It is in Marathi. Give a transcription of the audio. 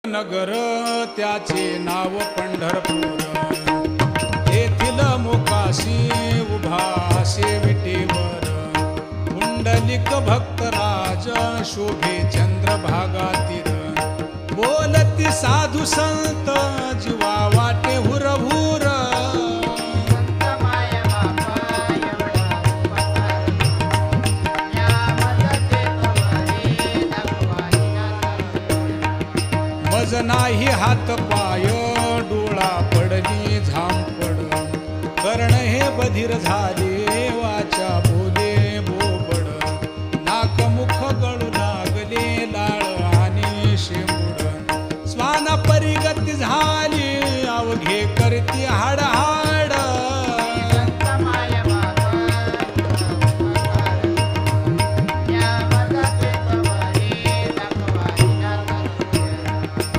नगर त्याचे नाव पंढरपूर, येथील मोकाशी उभा विटेवर, पुंडलिक भक्तराज शोभे चंद्रभागातीर, बोलती साधू संत जीवा वाटे हुरहुर. मज नाही हात पाय डोळा पडली झांपड, कर्ण हे बधीर झाले वाचा बोले बोबड, नाक मुख गळू लागले लाळ आणि शेंबूड, स्वाना परिगती झाली अवघे करती हाडहाड.